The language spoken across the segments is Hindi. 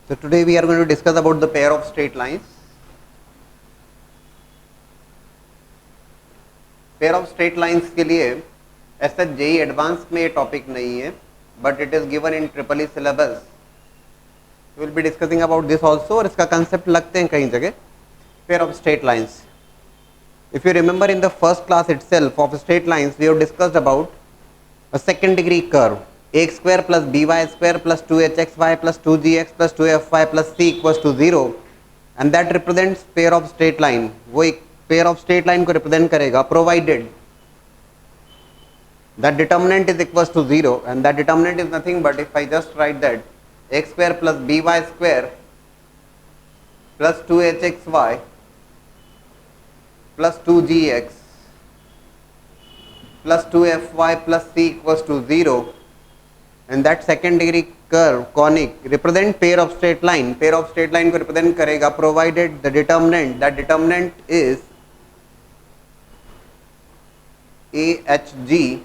So today we are going to discuss about the pair of straight lines. Pair of straight lines के लिए ऐसा जेई एडवांस में ये टॉपिक नहीं है, but it is given in triple E syllabus. Will be discussing about this also. और इसका कंसेप्ट लगते हैं कई जगह. Pair of straight lines. If you remember in the first class itself of straight lines, we have discussed about a second degree curve, ax square plus by square plus 2hxy plus 2gx plus 2fy plus c equals to 0, and that represents pair of straight line. वो एक pair of straight line को represent करेगा provided that determinant is equals to 0, and that determinant is nothing but if I just write that x square plus by square plus 2hxy plus 2gx plus 2fy plus c equals to 0, and that second degree curve conic represent pair of straight line. Pair of straight line को represent करेगा provided the determinant, that determinant is ahg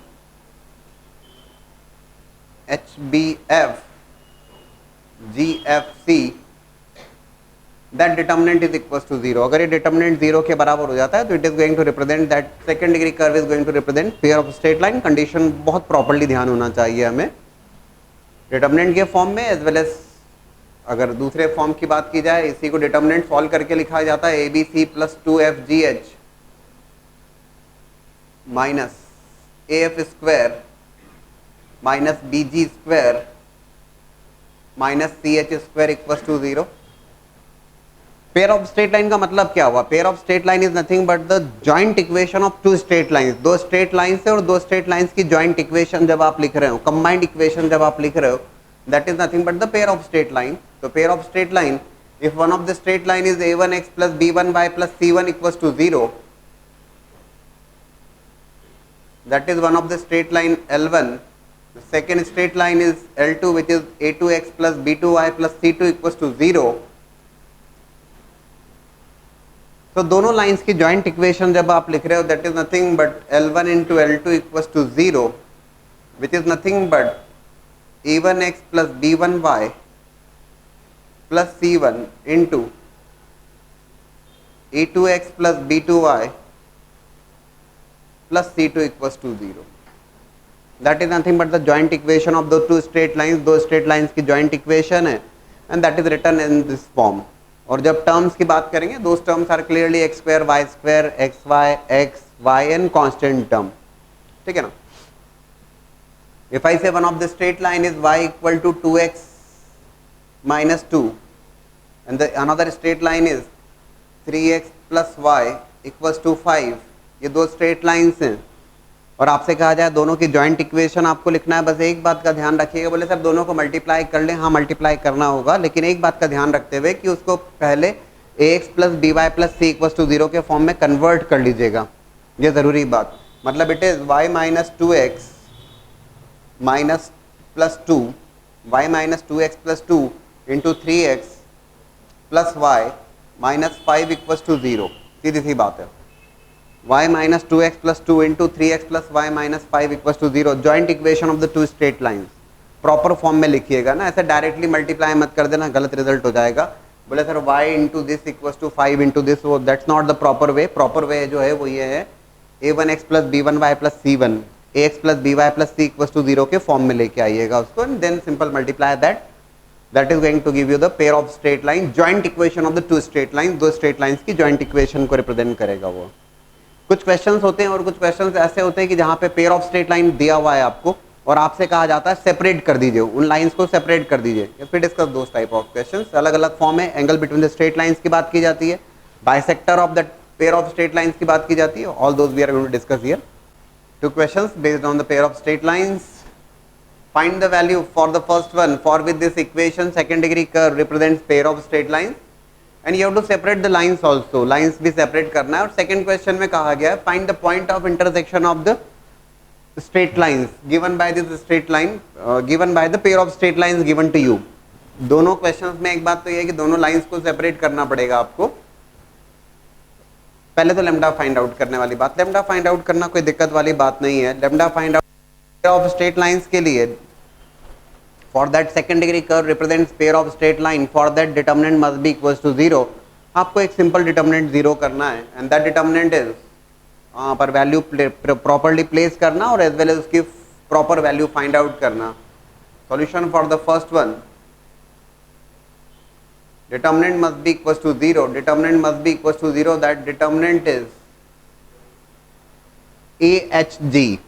hbf gfc, that determinant is equals to 0. अगर ये determinant 0 के बराबर हो जाता है तो it is going to represent that second degree curve is going to represent pair of straight line. Condition बहुत प्रॉपर्ली ध्यान होना चाहिए हमें डिटर्मिनेंट के फॉर्म में एज वेल एज अगर दूसरे फॉर्म की बात की जाए, इसी को डिटर्मिनेंट सॉल्व करके लिखा जाता है A B C plus 2fgh minus af square minus bg square minus ch square equals to 0. Pair of straight line का मतलब क्या हुआ? Pair of straight line is nothing but the joint equation of two straight lines. दो स्ट्रेट लाइंस है और दो स्ट्रेट लाइंस की जॉइंट इक्वेशन जब आप लिख रहे हो, कंबाइंड इक्वेशन जब आप लिख रहे हो, that is nothing but the pair of straight line. तो pair of straight line, if one of the straight line is a1x plus b1y plus c1 equals to 0, that is one of the straight line L1. The second straight line is L2, which is a2x plus b2y plus c2 equals to 0. तो दोनों लाइंस की जॉइंट इक्वेशन जब आप लिख रहे हो, that is nothing but L1 into L2 equals to 0, which is nothing but a1x plus b1y plus c1 into a2x plus b2y plus c2 equals to 0. That is nothing but the joint equation of the two straight lines. दो straight lines की joint equation है, and that is written in this form. और जब terms की बात करेंगे, those terms are clearly x square, y square, xy, x, y and constant term. ठीक है ना? If I say one of the straight line is y equal to 2x minus 2, and the another straight line is 3x plus y equals to 5. ये दो स्ट्रेट लाइंस हैं और आपसे कहा जाए दोनों की जॉइंट इक्वेशन आपको लिखना है. बस एक बात का ध्यान रखिएगा, बोले सर दोनों को मल्टीप्लाई कर लें. हाँ, मल्टीप्लाई करना होगा, लेकिन एक बात का ध्यान रखते हुए कि उसको पहले ax plus B Y plus C equals to 0 के फॉर्म में कन्वर्ट कर लीजिएगा. ये ज़रूरी बात. मतलब it is y minus 2x minus plus 2, y minus 2x plus 2 into 3x plus Y minus 5 equals to 0. सीधी सी बात है. y minus 2x plus 2 into 3x plus y minus 5 equals to 0. Joint equation of the two straight lines. Proper form में लिखिएगा ना, ऐसे डायरेक्टली मल्टीप्लाई मत कर देना, गलत रिजल्ट हो जाएगा. बोले sir y into this equals to 5 into this, वो that's not the proper way. Proper way जो है वो ये है a1x plus b1y plus c1 ax plus by plus c equals to 0 के फॉर्म में लेके आइएगा उसको, and then simple multiply that. That is going to give you the pair of straight line. Joint equation of the two straight line, दो स्ट्रेट लाइंस की जॉइंट इक्वेशन को रिप्रेजेंट करेगा वो. कुछ क्वेश्चंस होते हैं और कुछ क्वेश्चंस ऐसे होते हैं कि जहां पे पेयर ऑफ स्ट्रेट लाइन दिया हुआ है आपको और आपसे कहा जाता है सेपरेट कर दीजिए, उन लाइंस को सेपरेट कर दीजिए. फिर डिस्कस दो टाइप ऑफ क्वेश्चंस. अलग अलग फॉर्म है. Angle between the straight lines की बात की जाती है, bisector of the pair of straight lines की बात की जाती है. All those we are going to discuss here. Two questions based on the pair of straight lines. Find the value for the first one. For with this equation second degree curve represents pair of straight lines, and you have to separate the lines also. lines भी separate करना है. और second question में कहा गया है find the point of intersection of the straight lines given by this straight line given by the pair of straight lines given to you. दोनों questions में एक बात तो ये है कि दोनों lines को separate करना पड़ेगा आपको. पहले तो lambda find out करने वाली बात. lambda find out करना कोई दिक्कत वाली बात नहीं है. lambda find out of straight lines के लिए for that second degree curve represents pair of straight line, for that determinant must be equals to 0. आपको एक simple determinant 0 करना है, and that determinant is पर वैल्यू प्रॉपरली प्लेस करना और एज वेल एज उसकी प्रॉपर वैल्यू फाइंड आउट करना. Solution for the first one, determinant must be equals to 0, determinant must be equals to 0, that determinant is AHG.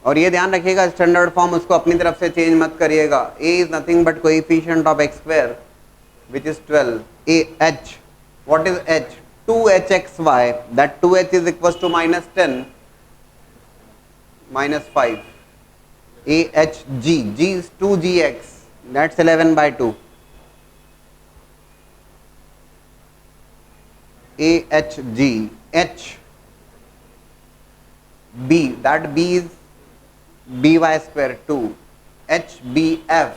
और ये ध्यान रखिएगा स्टैंडर्ड फॉर्म उसको अपनी तरफ से चेंज मत करिएगा. A is nothing but coefficient of x square which is 12. AH, what is H? 2hxy, that 2h is equals to minus 10 minus 5. AHG, G is 2gx, that's 11 by 2. AHG, H, B, that B is by square 2. HBF,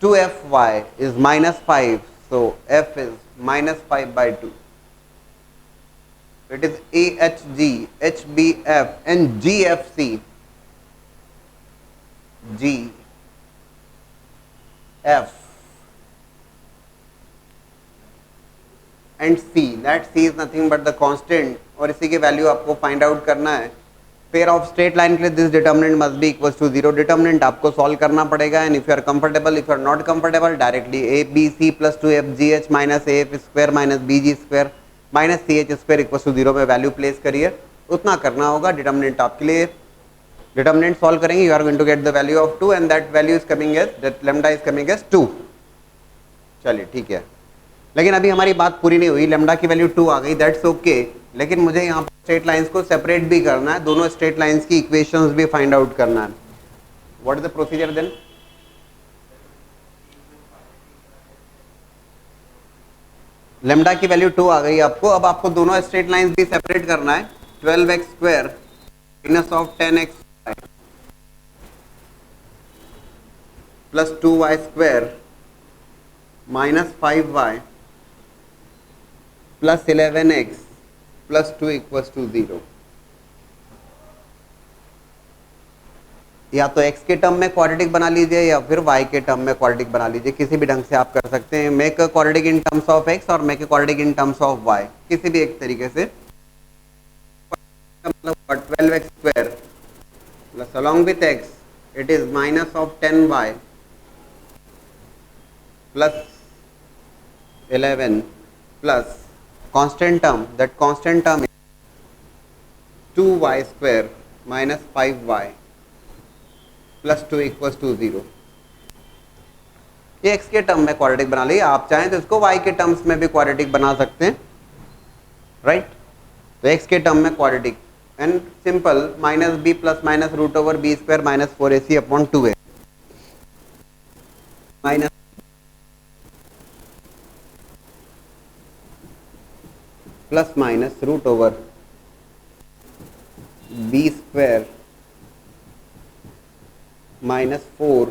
2fy is minus 5, so f is minus 5 by 2. It is AHG, HBF and GFC. GF and C, that C is nothing but the constant और इसी की वैल्यू आपको फाइंड आउट करना है. पेयर ऑफ स्ट्रेट लाइन के लिए this determinant must be equals to 0. Determinant आपको सॉल्व करना पड़ेगा and if you are comfortable, if you are not comfortable, directly A B C plus 2fgh minus F square minus bg square minus ch square equals to 0 में वैल्यू प्लेस करिए. उतना करना होगा. डिटर्मिनेंट आपके लिए डिटर्मिनेंट सॉल्व करेंगे, you are going to get the value of 2 and that value is coming as, that lambda is coming as 2. चलिए ठीक है, लेकिन अभी हमारी बात पूरी नहीं हुई. लैम्डा की वैल्यू 2 आ गई, दैट्स ओके, लेकिन मुझे यहाँ पर स्ट्रेट लाइंस को सेपरेट भी करना है, दोनों स्ट्रेट लाइंस की इक्वेशंस भी फाइंड आउट करना है. What is the procedure then? Lambda की वैल्यू 2 आ गई आपको. अब आपको दोनों स्ट्रेट लाइंस भी सेपरेट करना है. 12x square minus of 10x plus 2y square minus 5y plus 11x plus 2 equals to 0. या तो x के टर्म में क्वाड्रेटिक बना लीजिए या फिर y के टर्म में क्वाड्रेटिक बना लीजिए, किसी भी ढंग से आप कर सकते हैं. Make a quadratic in terms of x और make a quadratic in terms of y, किसी भी एक तरीके से. 12x square plus along with x it is minus of 10y plus 11 plus constant term, that constant term is 2y square minus 5y plus 2 equals to 0. ये x के टर्म में क्वाड्रेटिक बना लिया, आप चाहें तो इसको y के टर्म्स में भी क्वाड्रेटिक बना सकते हैं, राइट. तो x के टर्म में quadratic and simple minus b plus minus root over b square minus 4ac upon 2a minus plus minus root over b square minus 4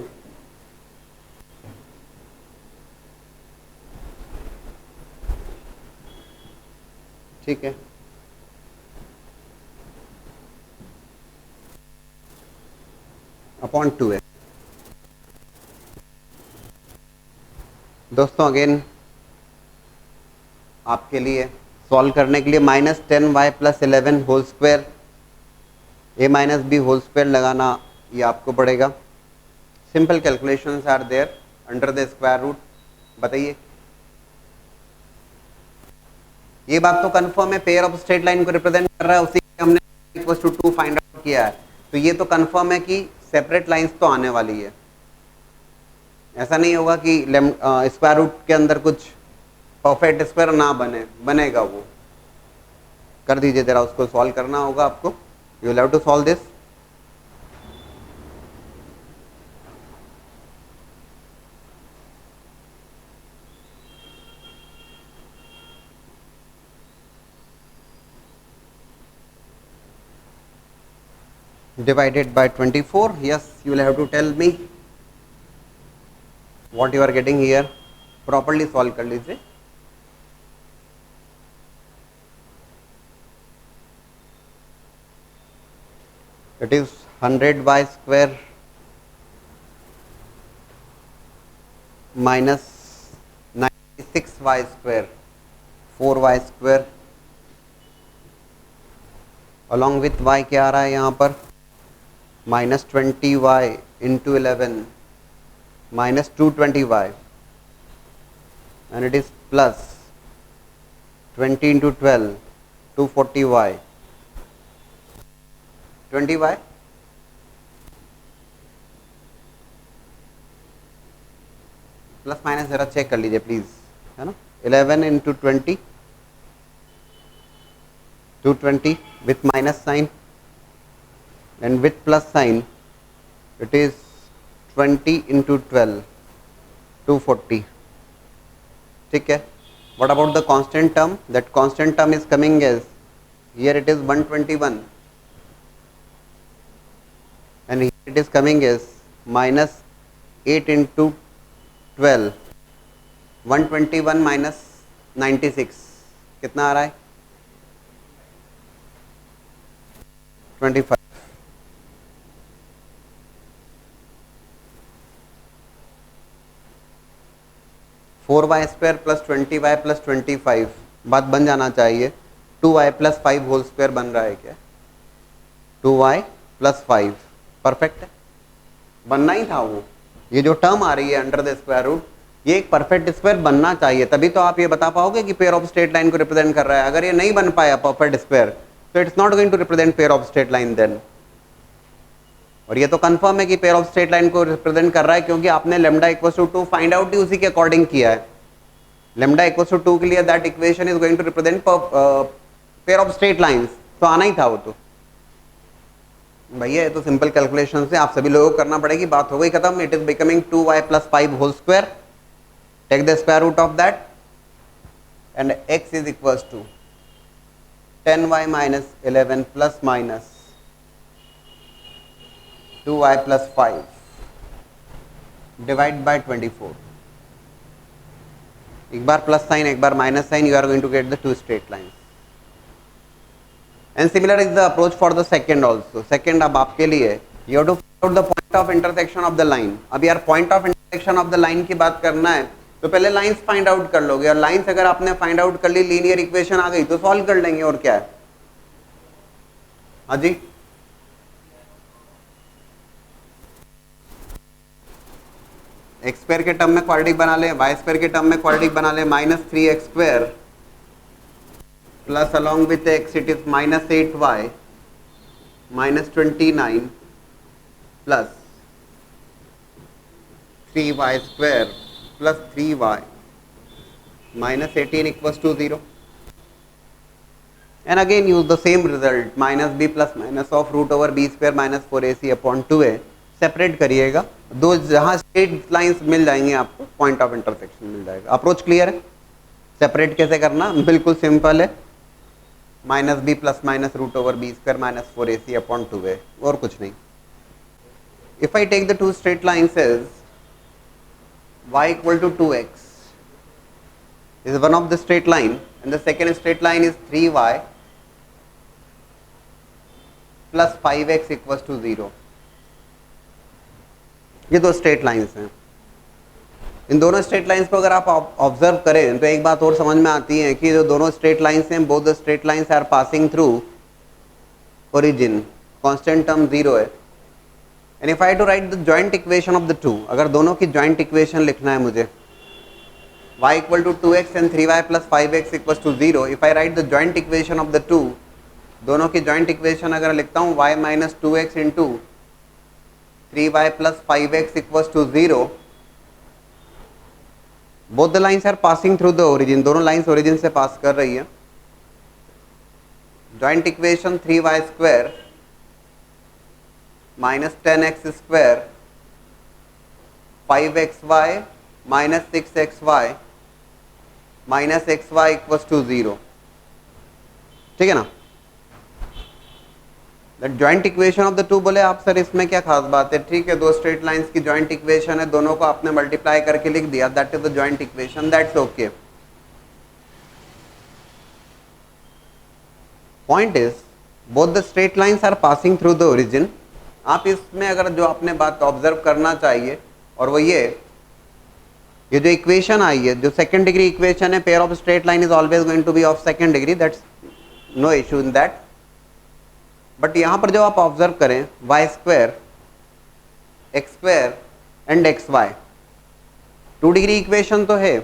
ठीक है. Upon 2a. दोस्तों अगेन आपके लिए सॉल्व करने के लिए minus 10y plus 11 whole square a minus B whole square लगाना ये आपको पड़ेगा. Simple calculations are there under the square root. बताइए, ये बात तो कंफर्म है, पेयर ऑफ स्ट्रेट लाइन को रिप्रेजेंट कर रहा है, उसी के हमने इक्वल्स टू 2 फाइंड आउट किया है. तो ये तो कंफर्म है कि सेपरेट लाइंस तो आने वाली है. ऐसा नहीं होगा कि स्क्वायर रूट के अंदर कुछ परफेक्ट स्क्वायर ना बनेगा. वो कर दीजिए जरा, उसको सॉल्व करना होगा आपको. You will have to solve this. Divided by 24. Yes, you will have to tell me what you are getting here. Properly solve कर लीजिए. It is 100y square minus 96y², 4y², along with y क्या आ रहा है यहाँ पर, -20y into 11 -220y, and it is plus 20 into 12 240y 20y plus minus जरा चेक कर लीजिए प्लीज, है ना। 11 into 20 220 with minus sign and with plus sign it is 20 into 12 240, ठीक है। what about the constant term, that constant term is coming as here it is 121 and here it is coming as minus 8 into 12 121 minus 96 कितना आ रहा है 25, 4y² प्लस 20y प्लस 25, बात बन जाना चाहिए 2y प्लस 5 होल स्क्वायर बन रहा है क्या, 2y प्लस 5, परफेक्ट है, बनना ही था वो। ये जो टर्म आ रही है अंडर द स्क्वायर रूट, ये एक परफेक्ट स्क्वायर बनना चाहिए, तभी तो आप ये बता पाओगे कि पेयर ऑफ स्ट्रेट लाइन को रिप्रेजेंट कर रहा है। अगर ये नहीं बन पाया परफेक्ट स्क्वायर तो it's not going to represent pair of straight line then. और ये तो कंफर्म है कि पेयर ऑफ स्ट्रेट लाइन को रिप्रेजेंट कर रहा है, क्योंकि आपने lambda equal to 2 find out ही उसी के अकॉर्डिंग किया है। लेमडा इक्वल टू 2 के लिए that equation is going to represent pair of straight lines, तो आना ही था वो। तो भैया ये तो सिंपल कैलकुलेशन से आप सभी लोगों को करना पड़ेगी, बात हो गई खत्म। It is becoming 2y plus 5 whole square, take the square root of that and x is equal to 10y minus 11 plus minus 2y plus 5 divide by 24। एक बार प्लस साइन एक बार minus sign, you are going to get the two straight lines. And similar is the approach for the second also. Second अब आपके लिए you have to find out the point of intersection of the line. अब यार point of intersection of the line की बात करना है तो पहले lines find out कर लोगे, और lines अगर आपने find out कर ली, लीनियर इक्वेशन आ गई तो सॉल्व कर लेंगे, और क्या है। हाँ जी, एक्स स्क्वायर के टर्म में क्वाड्रेटिक बना ले, वाई स्क्वायर के टर्म में क्वाड्रेटिक बना ले, -3x² plus along with x it is -8y -29 plus 3y² plus 3y -18 equals to 0, and again use the same result, -b plus minus of root over b² minus 4ac upon 2a। Separate करिएगा, दो जहां स्ट्रेट लाइंस मिल जाएंगे आपको पॉइंट ऑफ इंटरसेक्शन मिल जाएगा। अप्रोच क्लियर है, सेपरेट कैसे करना बिल्कुल सिंपल है, -b plus minus root over b² minus 4ac upon 2a, और कुछ नहीं। If I take the two straight lines as y equal to 2x is one of the straight line and the second straight line is 3y plus 5x equals to 0। ये दो स्ट्रेट लाइंस हैं। इन दोनों स्ट्रेट लाइंस को अगर आप ऑब्जर्व करें तो एक बात और समझ में आती है कि जो दोनों स्ट्रेट लाइंस हैं, both the straight lines are passing through origin, constant term 0 है। And if I to write the joint equation of the two, अगर दोनों की जॉइंट इक्वेशन लिखना है मुझे, y equal to 2x and 3y plus 5x equal to 0, if I write the joint equation of the two, दोनों की जॉइंट इक्वेशन अगर लिखता हूँ y minus 2x into 3y plus 5x equal to 0, both the lines are passing through the origin, दोनों लाइंस ओरिजिन से पास कर रही है। Joint equation 3y² minus 10x² 5xy minus 6xy minus xy equals to 0, ठीक है ना। Joint equation of the two, बोले आप सर इसमें क्या खास बात है, ठीक है, दो स्ट्रेट लाइंस की जॉइंट इक्वेशन है, दोनों को आपने मल्टीप्लाई करके लिख दिया, that is the joint equation, that's okay. Point is both the straight lines are passing through the origin. आप इसमें अगर जो आपने बात ऑब्जर्व करना चाहिए और वो ये ये जो इक्वेशन आई है, जो सेकंड डिग्री इक्वेशन है, pair of straight line is always going to be of second degree, that's no issue in that. But यहां पर जो आप ऑब्जर्व करें, y square x square and x y 2 degree equation तो है,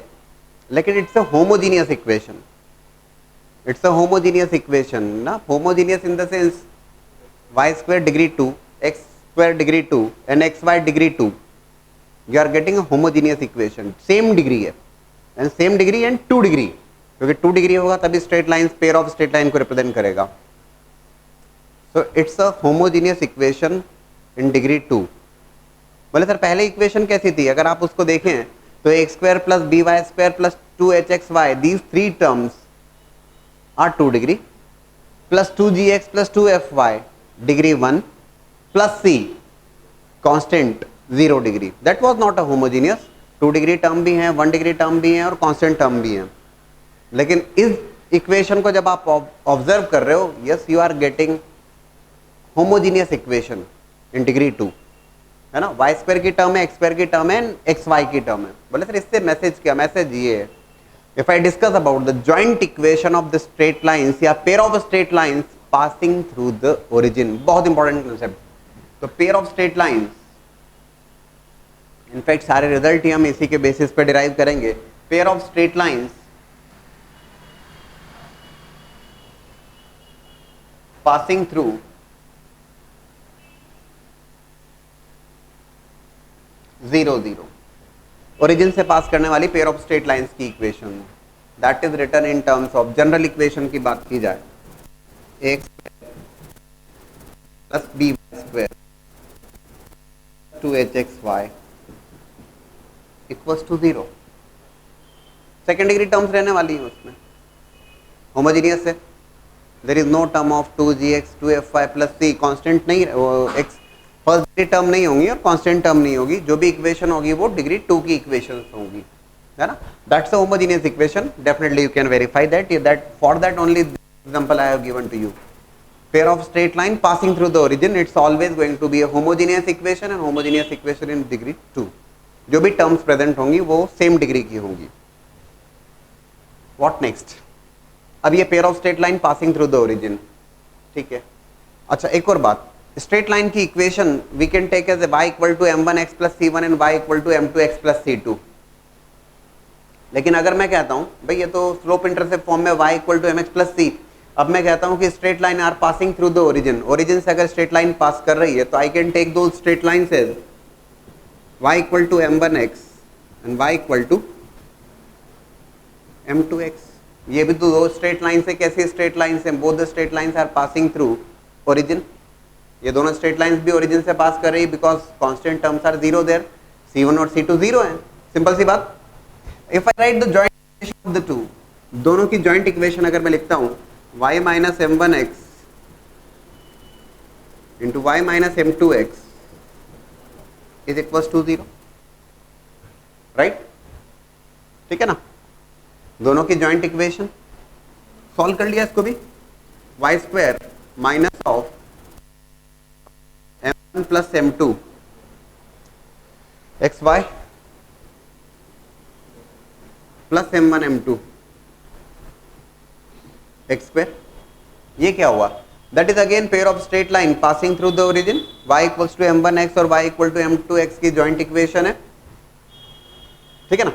लेकिन it's a homogeneous equation. It's a homogeneous equation ना, homogeneous in the sense y square degree 2, x square degree 2 and xy degree 2, you are getting a homogeneous equation, same degree है and same degree and 2 degree, क्योंकि 2 डिग्री होगा तभी straight lines pair of straight line को रिप्रेजेंट करेगा। So it's a homogeneous equation in degree 2। बोले सर पहले इक्वेशन कैसी थी? अगर आप उसको देखें तो x square plus B Y square plus 2hxy, these 3 terms are 2 degree, plus 2gx plus 2fy degree 1 plus c constant 0 degree. That was not a homogeneous. 2 degree term भी हैं, 1 डिग्री टर्म भी हैं और कांस्टेंट टर्म भी हैं। लेकिन इस इक्वेशन को जब आप ऑब्जर्व कर रहे हो, yes you are getting homogeneous equation in degree 2, है ना। वाई स्क्वायर की टर्म है, एक्स स्क्वायर की टर्म है, एक्स वाई की टर्म है। बोले सर इससे मैसेज क्या? मैसेज ये है, if I discuss about the joint equation of the straight lines या pair of straight lines passing through the origin, बहुत इंपॉर्टेंट कंसेप्ट। तो pair of straight lines, in fact सारे रिजल्ट ही हम इसी के बेसिस पे डिराइव करेंगे। Pair of straight lines passing through zero zero, origin से पास करने वाली पेयर ऑफ स्ट्रेट लाइंस की equation, that is written in terms of, general equation की बात की जाए, X plus B square 2hxy equals to 0। Second degree terms रहने वाली है उसमें, होमोजीनियस है। There is no term of 2gx 2fy plus c, constant नहीं, एक्स फर्स्ट डिग्री टर्म नहीं होंगी और कांस्टेंट टर्म नहीं होगी। जो भी इक्वेशन होगी वो डिग्री 2 की इक्वेशन होंगी, है ना। That's a homogeneous equation. Definitely you can verify that for that only example I have given to you. Pair of straight line passing through the origin, it's always going to be a homogeneous equation and homogeneous equation in degree 2. जो भी terms present होंगी वो same degree की होंगी। What next? अब ये pair of straight line passing through the origin, ठीक है। अच्छा एक और बात, straight line की equation we can take as a y equal to m1x plus c1 and y equal to m2x plus c2। लेकिन अगर मैं कहता हूं भाई ये तो स्लोप इंटरसेप्ट फॉर्म में y equal to mx plus c, अब मैं कहता हूं कि straight line are passing through the origin, origin से अगर स्ट्रेट लाइन पास कर रही है तो आई कैन टेक दो straight lines as y equal to m1x and y equal to m2x। ये भी तो दो स्ट्रेट लाइंस है। कैसी स्ट्रेट लाइंस है? Both the straight lines are passing through origin. ये दोनों स्ट्रेट लाइंस भी ओरिजिन से पास कर रही है because constant terms are zero there, c1 और c2 जीरो है। सिंपल सी बात। If I write the joint equation of the two, दोनों की joint equation अगर मैं लिखता हूं y minus m1x into y minus m2x is equals to 0, right? ठीक है ना। दोनों की joint equation सॉल्व कर लिया इसको भी, y square minus of m1 plus m2 xy plus m1 m2 x square. ये क्या हुआ? That is again pair of straight line passing through the origin, y equals to m1x और y इक्वल टू m2x की जॉइंट इक्वेशन है, ठीक है ना।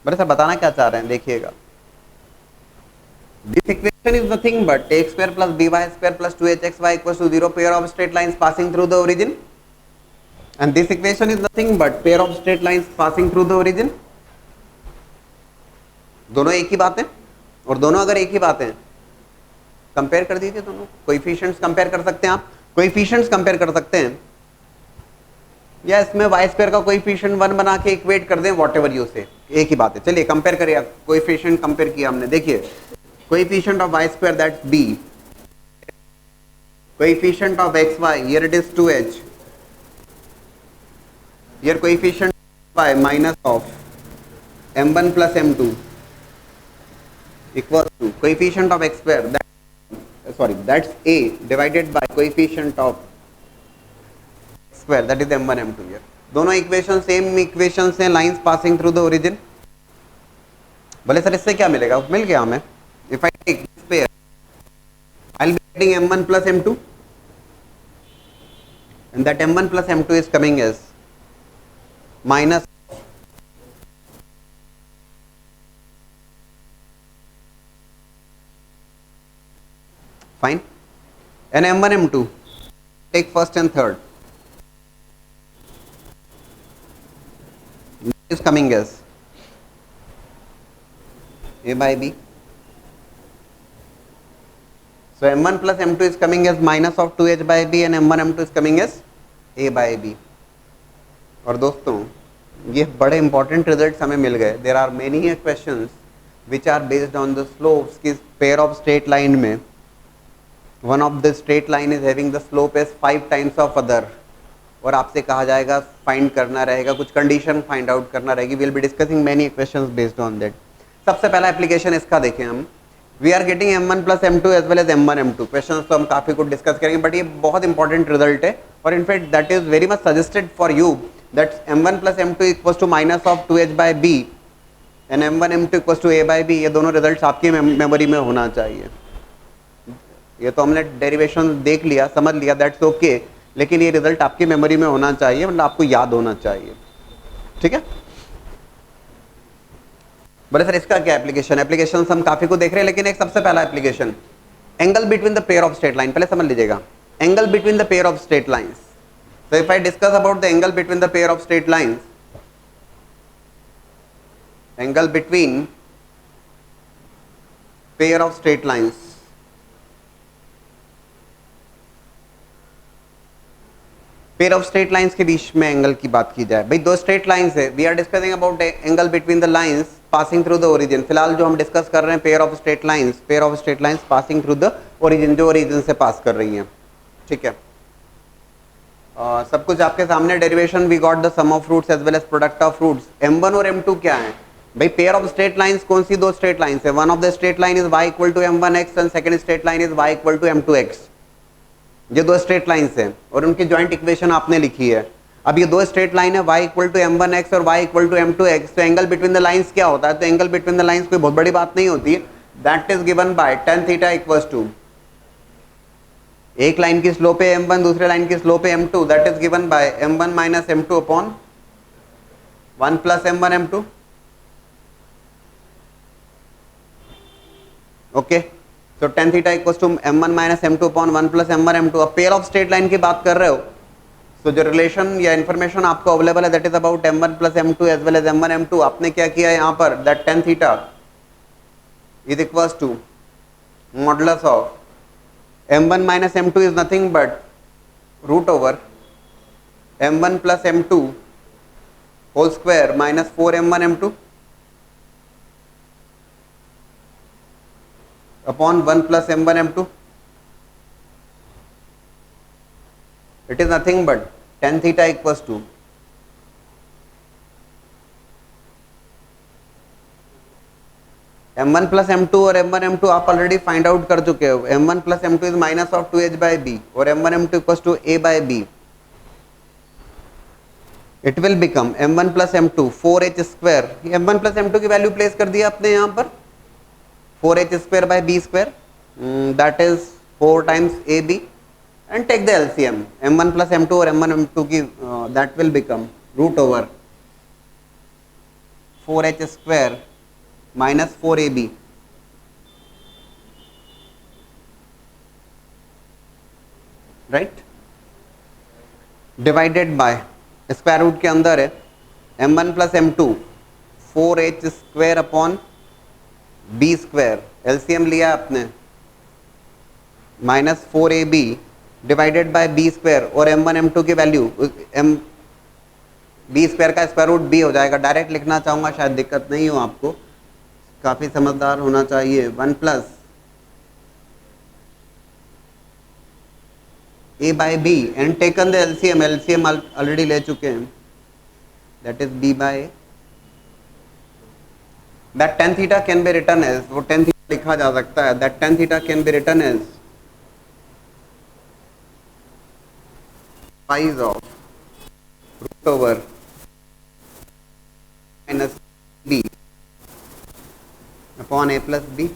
बड़े सर बताना क्या चाह रहे हैं, देखिएगा। This equation is nothing but x square plus by square plus 2hxy equals to 0, pair of straight lines passing through the origin, and this equation is nothing but pair of straight lines passing through the origin. दोनों एक ही बात है, और दोनों अगर एक ही बात है कंपेयर कर दीजिए दोनों। कोएफिशिएंट्स कंपेयर कर सकते हैं आप, कोएफिशिएंट्स कंपेयर कर सकते हैं, या इसमें y स्क्वायर का कोएफिशिएंट 1 बना के इक्वेट कर दें, व्हाटएवर यू से, एक ही बात है। चलिए कंपेयर करिए, कोएफिशिएंट कंपेयर किया हमने। देखिए coefficient of y square that's b, coefficient of xy here it is 2h, here coefficient y minus of m1 plus m2 equals to coefficient of x square, that's a divided by coefficient of x square, that is m1 m2 here, दोनों इक्वेशन सेम इक्वेशन हैं, lines passing through the origin. बोले सर इससे क्या मिलेगा? मिल गया हमें। If I take this pair I will be getting m1 plus m2 and that m1 plus m2 is coming as minus fine and m1 m2 take first and third is coming as a by b. So m1 plus m2 is coming as minus of 2h by b and m1 m2 is coming as a by b. और दोस्तों ये बड़े इंपॉर्टेंट रिजल्ट्स हमें मिल गए। There are many questions which are based on the slopes की पेयर ऑफ स्ट्रेट लाइन में one of the straight line is having the slope as 5 times of other, और आपसे कहा जाएगा फाइंड करना रहेगा, कुछ कंडीशन फाइंड आउट करना रहेगी। We will be discussing many questions based on that. सबसे पहला एप्लीकेशन इसका देखें हम। We are getting m1 plus m2 as well as m1 m2। Questions तो हम काफी कुछ डिस्कस करेंगे, बट ये बहुत इंपॉर्टेंट रिजल्ट है और in fact that is very much suggested for you that m1 plus m2 equals to minus of 2h by b and m1 m2 equals to a by b। ये दोनों रिजल्ट्स आपकी मेमोरी में होना चाहिए। ये तो हमने डेरिवेशन देख लिया, समझ लिया, दैट्स ओके, लेकिन ये रिजल्ट आपकी मेमोरी में होना चाहिए, मतलब आपको याद होना चाहिए। ठीक है, बोले सर इसका क्या एप्लीकेशन? एप्लीकेशन हम काफी को देख रहे हैं, लेकिन एक सबसे पहला application angle between the pair of straight line. पहले समझ लीजिएगा angle between the pair of straight lines. So if I discuss about the angle between the pair of straight lines, angle between pair of straight lines, pair of straight lines के बीच में एंगल की बात की जाए, भाई दो स्ट्रेट लाइंस है, we are discussing about angle between the lines passing through the origin. फिलहाल जो हम डिस्कस कर रहे हैं pair of straight lines passing through the origin, जो ओरिजिन से पास कर रही हैं। ठीक है, सब कुछ आपके सामने। Derivation we got the sum of roots as well as product of roots. m1 और m2 क्या है भाई? पेयर ऑफ स्ट्रेट लाइंस कौन सी दो स्ट्रेट लाइंस है? One of the straight line is y equal to m1x and second straight line is y equal to m2x। ये दो स्ट्रेट लाइंस हैं और उनकी जॉइंट इक्वेशन आपने लिखी है। अब ये दो स्ट्रेट लाइन है, y इक्वल टू m1x और y इक्वल टू m2x। तो एंगल बिटवीन द लाइंस क्या होता है? तो एंगल बिटवीन द लाइंस कोई बहुत बड़ी बात नहीं होती है, that is given by tan theta equals to, एक लाइन की स्लोप है m1, दूसरे लाइन की स्लोप है m2, that is given by m1 minus m2 upon 1 plus m1 m2। Okay, तो tan theta equals to m1 minus m2 upon 1 plus m1 m2। अब पेयर ऑफ स्ट्रेट लाइन की बात कर रहे हो, तो जो रिलेशन या इंफॉर्मेशन आपको अवेलेबल है that is about m1 plus m2 as well as m1 m2। आपने क्या किया है यहाँ पर, that tan theta is equals to modulus of m1 minus m2 is nothing but root over m1 plus m2 whole square minus 4m1 m2 upon 1 plus m1 m2। It is nothing but tan theta equals to m1 plus m2 और m1 m2 आप ऑलरेडी फाइंड आउट कर चुके हो। m1 plus m2 is minus of 2h by b और m1 m2 equals to a by b। It will become m1 plus m2 4h square. m1 plus m2 की वैल्यू प्लेस कर दिया आपने यहाँ पर, 4h square by b square, that is 4 times ab and take the LCM. m1 plus m2 और m1 m2 की that will become root over 4h square minus 4ab right, divided by square root के अंदर है m1 plus m2 4h square upon b square, LCM लिया आपने, minus 4ab divided by b square और m1 m2 की वैल्यू b स्क्वायर का स्क्वायर रूट b हो जाएगा। डायरेक्ट लिखना चाहूंगा, शायद दिक्कत नहीं हो आपको, काफी समझदार होना चाहिए। 1 plus a by b and taken the LCM, LCM already ले चुके हैं, that is b by a। That tan theta can be written as, वो tan थीटा लिखा जा सकता है, that tan theta can be written as pies of over minus b upon a plus b.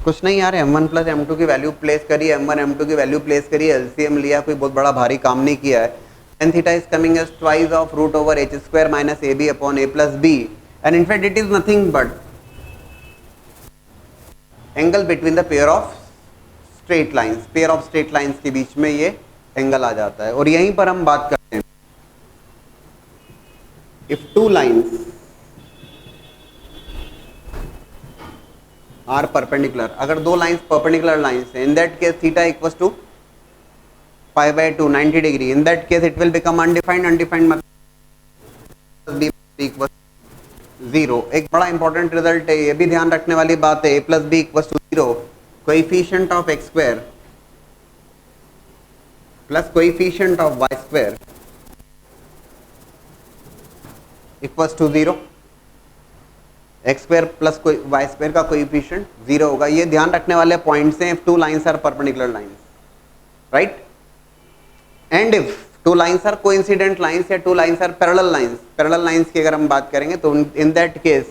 कुछ नहीं यार, m1 प्लस m2 की वैल्यू प्लेस करी, m1 m2 की वैल्यू प्लेस करी, एलसीएम लिया, कोई बहुत बड़ा भारी काम नहीं किया है। tan theta is coming as twice of root over h square minus ab upon a plus b, and in fact it is nothing but angle between the pair of straight lines, pair of straight lines के बीच में ये एंगल आ जाता है। और यहीं पर हम बात करते हैं, if two lines are perpendicular, अगर दो लाइंस perpendicular lines हैं, in that case theta equals to pi by 2 90 degree, in that case it will become undefined, undefined मतलब b equals 0। एक बड़ा इंपॉर्टेंट रिजल्ट है, ये भी ध्यान रखने वाली बात है, a plus b equals to 0, coefficient of x square plus coefficient of y square equals to 0, x square plus y square का कोएफिशिएंट 0 होगा। ये ध्यान रखने वाले पॉइंट्स हैं, if two lines are perpendicular lines, right? And if two lines are coincident lines या two lines are parallel lines की अगर हम बात करेंगे तो in that case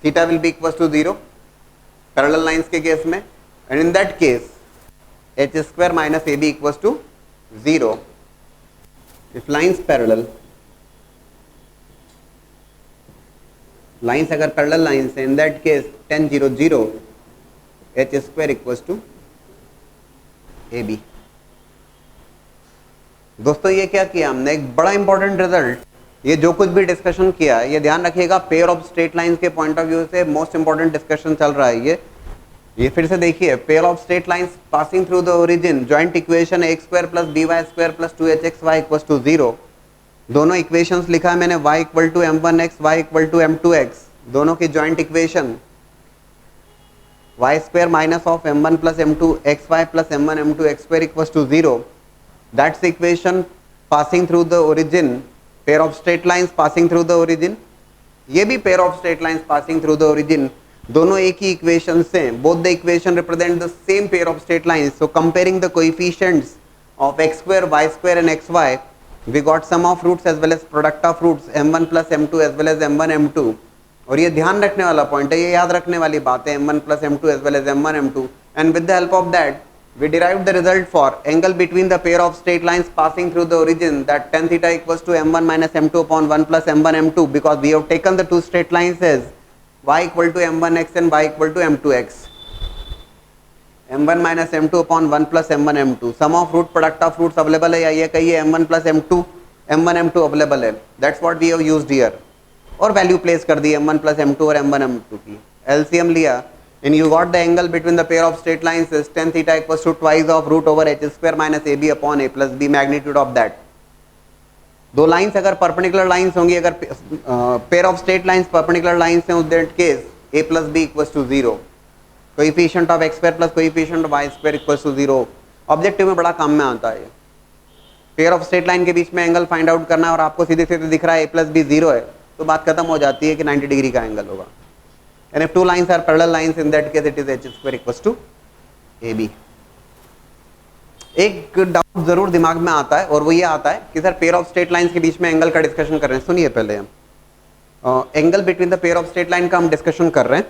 theta will be equals to 0 parallel lines के केस में, and in that case h square minus ab equals to 0 if lines parallel, lines अगर parallel lines है, in that case tan 0 0 h square equals to ab। दोस्तों ये क्या किया हमने, एक बड़ा इंपॉर्टेंट रिजल्ट, ये जो कुछ भी डिस्कशन किया है ये ध्यान रखिएगा, पेयर ऑफ स्ट्रेट लाइंस के पॉइंट ऑफ व्यू से मोस्ट इंपॉर्टेंट डिस्कशन चल रहा है ये फिर से देखिए, pair of straight lines passing through the origin, joint equation x square plus by square plus 2hxy equals to 0। दोनों इक्वेशंस लिखा है मैंने, y equal to m1x, y equal to m2x, दोनों की joint equation y square minus of m1 plus m2 xy plus m1 m2 x square equals to 0। That's the equation passing through the origin, pair of straight lines passing through the origin, ये भी pair of straight lines passing through the origin, दोनों एक ही equation से, both the equation represent the same pair of straight lines, so comparing the coefficients of x square, y square and xy, we got sum of roots as well as product of roots m1 plus m2 as well as m1 m2। और ये ध्यान रखने वाला पॉइंट है, ये याद रखने वाली बात है, m1 plus m2 as well as m1 m2, and with the help of that we derived the result for angle between the pair of straight lines passing through the origin, that tan theta equals to m1 minus m2 upon 1 plus m1 m2, because we have taken the two straight lines as y equal to m1x and y equal to m2x, m1 minus m2 upon 1 plus m1 m2, sum of root product of roots available है, या ये कहिए m1 plus m2 m1 m2 available है, that's what we have used here, और वैल्यू प्लेस कर दी m1 plus m2 और m1 m2 की, एलसीएम लिया, and you got the angle between the pair of straight lines is tan theta equals to twice of root over h square minus ab upon a plus b, magnitude of that। दो लाइंस अगर परपेंडिकुलर लाइंस होंगी, अगर pair of straight lines perpendicular lines हैं, उस that case a plus b equals to 0, coefficient of x square plus coefficient of y square equals to 0। Objective में बड़ा काम में आता है, पेयर ऑफ स्ट्रेट लाइन के बीच में एंगल फाइंड आउट करना है और आपको सीधे सीधे दिख रहा है a plus b 0 है, तो बात खत्म हो जाती है कि 90 डिग्री का एंगल होगा। And if two lines are parallel lines, in that case it is h square equals to ab। एक डाउट जरूर दिमाग में आता है और वो ये आता है कि sir pair of straight lines के बीच में एंगल का डिस्कशन कर रहे हैं। सुनिए पहले हम angle between the pair of straight line का हम डिस्कशन कर रहे हैं।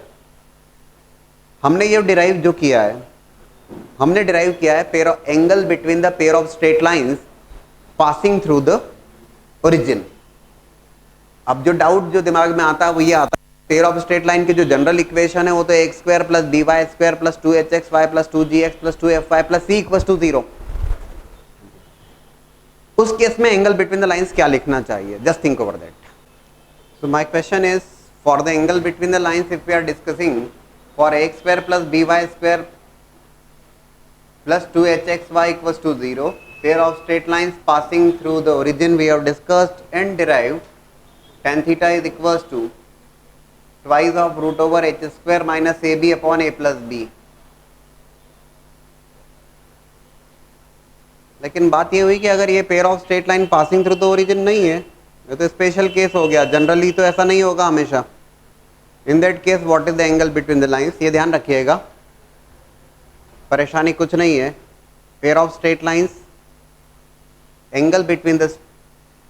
हमने ये डिराइव जो किया है, हमने डिराइव किया है pair angle between the pair of straight lines passing through the origin. अब जो डाउट जो दिमाग में आता है वो ये आता है, पेयर ऑफ स्ट्रेट लाइन की जो जनरल इक्वेशन है वो तो x square plus B Y square plus 2hxy plus 2gx plus 2fy plus c equals to 0। उस केस में एंगल बिटवीन द लाइंस क्या लिखना चाहिए? Just think over that. So my question is for the angle between the lines if we are discussing for x square plus B Y square plus 2hxy equals to 0, pair of straight lines passing through the origin we have discussed and derived tan theta is equals to twice of root over h square minus ab upon a plus b। लेकिन बात ये हुई कि अगर ये pair of straight line passing through the origin नहीं है, ये तो स्पेशल केस हो गया, जनरली तो ऐसा नहीं होगा हमेशा। In that case what is the angle between the lines, ये ध्यान रखिएगा, परेशानी कुछ नहीं है। Pair of straight lines angle between the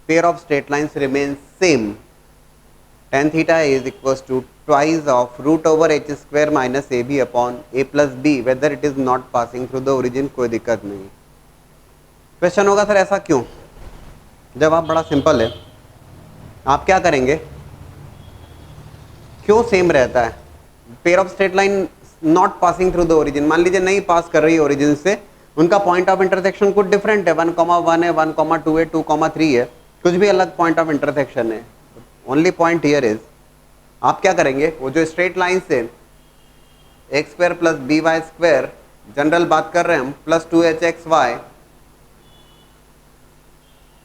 pair of straight lines remains same, tan theta is equals to twice of root over h square minus ab upon a plus b whether it is not passing through the origin. कोई दिक्कत नहीं. क्वेश्चन होगा सर ऐसा क्यों? जवाब बड़ा सिंपल है. आप क्या करेंगे, क्यों सेम रहता है? Pair of straight line not passing through the origin, मान लीजिए नहीं पास कर रही है ओरिजिन से, उनका पॉइंट ऑफ इंटरसेक्शन कुछ डिफरेंट है, 1,1 है, 1,2 है, 2,3 है, कुछ भी अलग पॉइंट ऑफ इंटरसेक्शन है. ओनली पॉइंट हियर इज, आप क्या करेंगे, वो जो स्ट्रेट लाइन से x square plus B Y square, general बात कर रहे हैं हम, plus 2hxy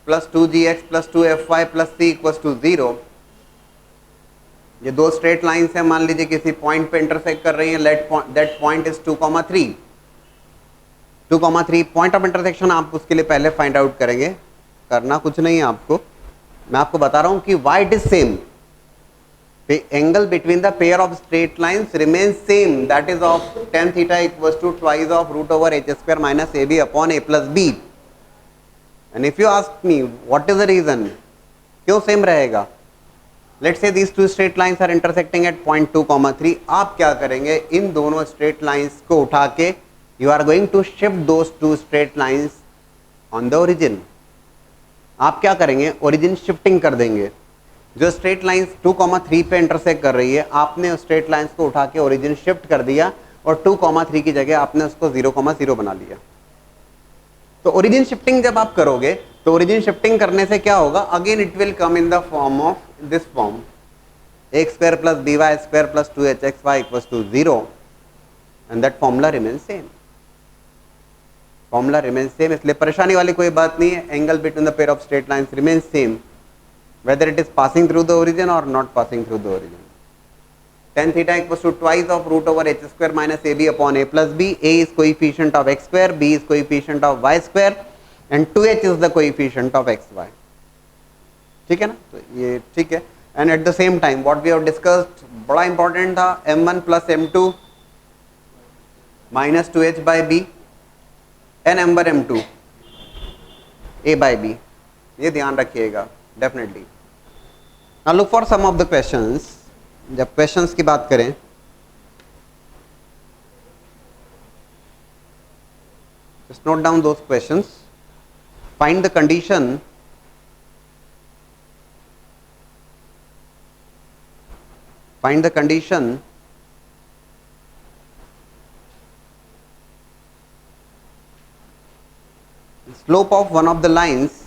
plus 2gx plus 2fy plus c equals to 0. ये दो स्ट्रेट लाइन्स हैं, मान लीजिए किसी पॉइंट पे इंटरसेक्ट कर रही हैं, that point is 2,3. 2,3 point of intersection आप उसके लिए पहले फाइंड आउट करेंगे, करना कुछ नहीं है आपको, मैं आपको बता रहा हूं कि why it is same. The angle between the pair of straight lines remains same, that is of tan theta equals to twice of root over h square minus ab upon a plus b. And if you ask me what is the reason, क्यों सेम रहेगा? Let's say these two straight lines are intersecting at point 2,3. आप क्या करेंगे, इन दोनों straight lines को उठा के you are going to shift those two straight lines on the origin. आप क्या करेंगे, ओरिजिन शिफ्टिंग कर देंगे. जो स्ट्रेट लाइंस 2,3 पे इंटरसेक्ट कर रही है, आपने उस स्ट्रेट लाइंस को उठा के ओरिजिन शिफ्ट कर दिया और 2,3 की जगह आपने उसको 0,0 बना लिया. तो ओरिजिन शिफ्टिंग जब आप करोगे तो ओरिजिन शिफ्टिंग करने से क्या होगा, again it will come in the form of this form, x square plus B Y square plus 2hxy equals to 0 and that formula remains same. Formula remains same, इसलिए परेशानी वाली कोई बात नहीं है. Angle between the pair of straight lines remains same whether it is passing through the origin or not passing through the origin. Tan theta equals to twice of root over h square minus ab upon a plus b. A is coefficient of x square, b is coefficient of y square and 2h is the coefficient of xy. ठीक है ना, तो ये ठीक है. And at the same time what we have discussed बड़ा important था, m1 plus m2 minus 2h by b and m bar m2 a by b, ये ध्यान रखिएगा definitely. Now look for some of the questions. जब questions की बात करें, just note down those questions. Find the condition slope of one of the lines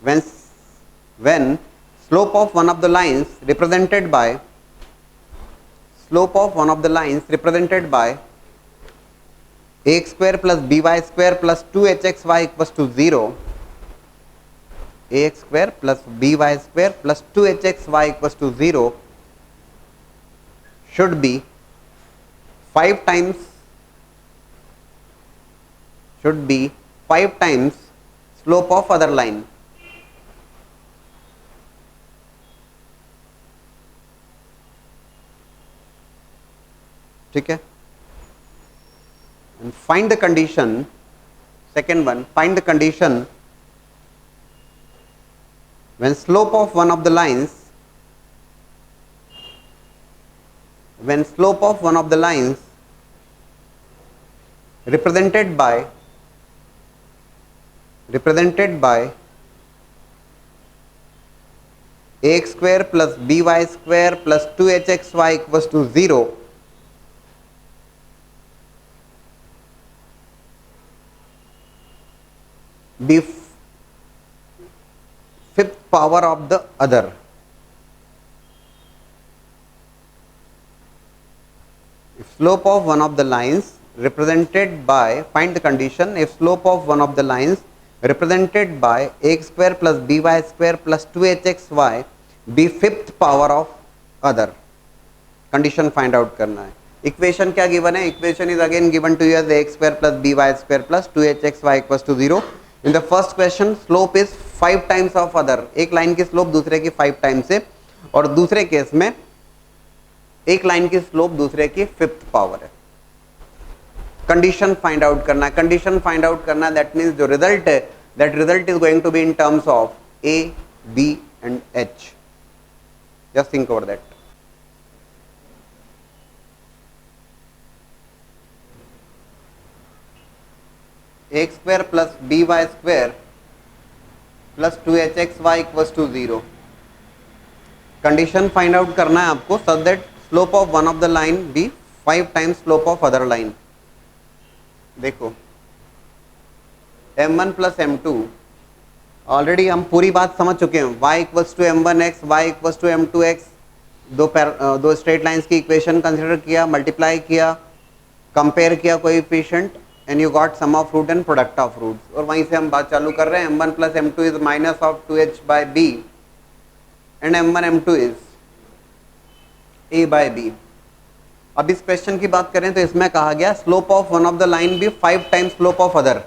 when slope of one of the lines represented by ax square plus by square plus 2hxy equals to 0, ax square plus by square plus 2hxy equals to 0 should be 5 times slope of other line. ठीक है. And find the condition, second one, find the condition when slope of one of the lines represented by ax square plus by square plus 2hxy equals to 0 be fifth power of the other. If slope of one of the lines represented by, find the condition, if slope of one of the lines represented by ax square plus by square plus 2hxy be fifth power of other. Condition find out करना है. Equation क्या given है? Equation is again given to you as ax square plus by square plus 2hxy equals to 0. In the first question slope is 5 times of other, एक लाइन की स्लोप दूसरे की 5 टाइम्स है, और दूसरे केस में एक लाइन की स्लोप दूसरे की 5th पावर है. कंडीशन फाइंड आउट करना है. कंडीशन फाइंड आउट करना दैट मीन्स जो रिजल्ट है that result is going to be in terms of A, B and H. Just think over that. X square plus by square plus 2hxy equals to 0. Condition find out करना है आपको, so that slope of one of the line be 5 times slope of other line. देखो m1 प्लस m2, ऑलरेडी हम पूरी बात समझ चुके हैं. y equals to m1x, y equals to m2x, दो स्ट्रेट लाइंस की इक्वेशन कंसिडर किया, मल्टीप्लाई किया, कंपेयर किया coefficient, and you got sum of root and product of roots. और वहीं से हम बात चालू कर रहे हैं. m1 plus m2 is minus of 2h by b and m1 m2 is a by b. अब इस क्वेश्चन की बात करें तो इसमें कहा गया slope of one of the line भी 5 टाइम्स स्लोप ऑफ अदर.